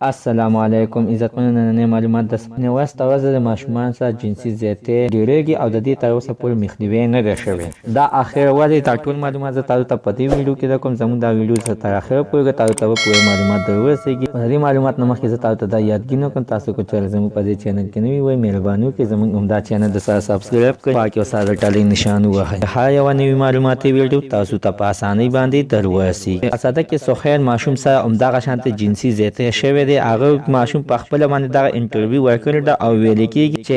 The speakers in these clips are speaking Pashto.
السلام علیکم عزتمنو نننۍ معلومات د نوسته ورځ د ماشومانو سره جنسي زیاتې ډیریږي او د دې تر اوسه پورې مخنیوی نه دی شوی. دا اخر ولې دا ټول معلومات زه تاسو ته په دې ویډیو کې درکوم. زموږ دا ویډیو زه تر اخره پورې تاسو ته به پوره معلومات در ورسېږي. د دې معلومات نه مخکې زه تاسو ته دا یادګي نه کوم، تاسو که چېرې زموږ په دې چینل کې نوي وئ مهرباني وکړئ زموږ همدا چینل د سره سبسکرایب کړئ، پاکې او ساده ټالی نشان ووهئ. هر یوه نوي معلوماتي ویډیو تاسو ته په اسانۍ باندې در ورسېږي. اساده کې سخیر ماشوم سره همدغه شانتې جنسي زیاتې شوی دی. هغه ماشوم په خپله باندې دغه انټرویو ورکړې ده او ویل کېږي چې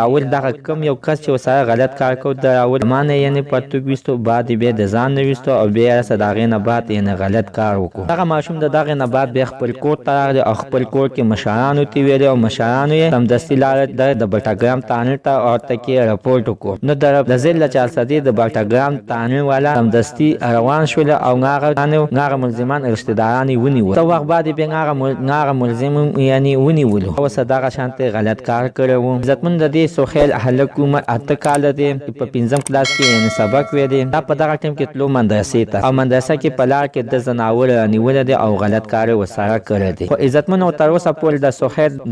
اول دغه کم یو کس چې ورسره غلط کار کو د اول ما نه یعنې پرتوګ ویستو، بعد بیا د ځان نه ویستو او بیا راسه د هغې نه بعد یعنې غلط کار وکړو. دغه ماشوم د دغې نه بعد بیا خپل کور ته راغلی او خپل کور کې مشرانو ته ویلې او مشرانو یې سمدستي لاړه د بټاګرام تانل ته او ورته کې رپورټ وکړو. نو د ضلع چارسدې د بټاګرام تانل والا سمدستي روان شول او هغه ملزمان رشتهداران یې ونیول. څه وخت بعد بیا هغه ملزم یعنې ونیولو. اوس دغه شانتې غلط کار کړی و. عزتمن د دې سخیل هلک عمر 8 کاله دی، په 5م کلاس کې یعنې سبق ویلی. دا په دغه ټایم کې تلو مدرسې ته او مدرسه کې په لار کې د ځناور رانیولی دی او غلط کار یې ورسره کړی دی. خو عزتمنو تر اوسه پورې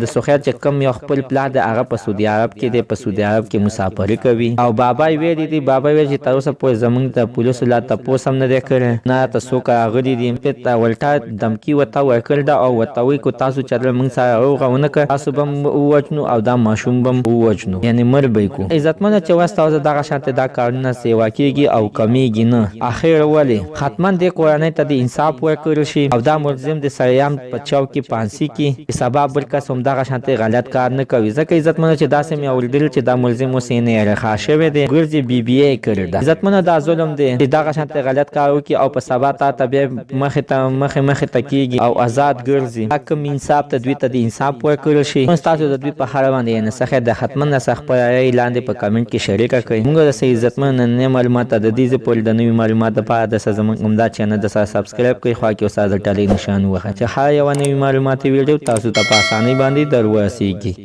د سخیر چې کوم یو خپل پلار دی هغه په سعودي عرب کې دی، په سعودي عرب کې مسافري کوي او بابا یې ویلي دی چې تر اوسه پورې زموږ د پولیسو لا تپوس هم نه دی کړی، نه راته څوک راغلي دي. ولټا دمکي ورته ورکړې ده او ورته وایي که تاسو چېرې موږ سره روغه ونه کړه تاسو به هم ووژنو او دا ماشوم به هم ووژنو، یعنې مړ به یې کړو. عزتمنه چې اوس تاسو دغه شانتې دا کارونه سیوا کېږي او کمیږي نه. اخر ولې حتما دې کورنۍ ته د انصاف ورکړل شي او دا ملزم د سریام په چوک کې پانسي کې سبا بل کس هم دغه شانتې غلط کار نه کوي. ځکه عزتمنه چې داسې مې اورېدل چې دا ملزم اوس یې نه رخا شوی دی، ګرځي BBA کړې ده. عزتمنه دا ظلم دی چې دغه شانتې غلط کار وکړي او په سبا تا ته بیا مخې ته کېږي او آزاد ګرځي. حکم انصاف ته دوی ته د انصاف ورکړل شي. تاسو د دوی په اړه باندې یعنې څه خیر ده حتما د خپله رایې لاندې په کمنټ کې شریکه کړئ. موږ د عزتمن نننۍ معلومات ته د دې ځای پورې د نوي معلومات دپاره د زموږ همدا چینل د سره سبسکرایب کړئ، خوا کې ساده ټالی نشان ووهئ چې هر یوه نوي معلوماتي ویډیو تاسو ته په اسانۍ باندې در ورسېږي.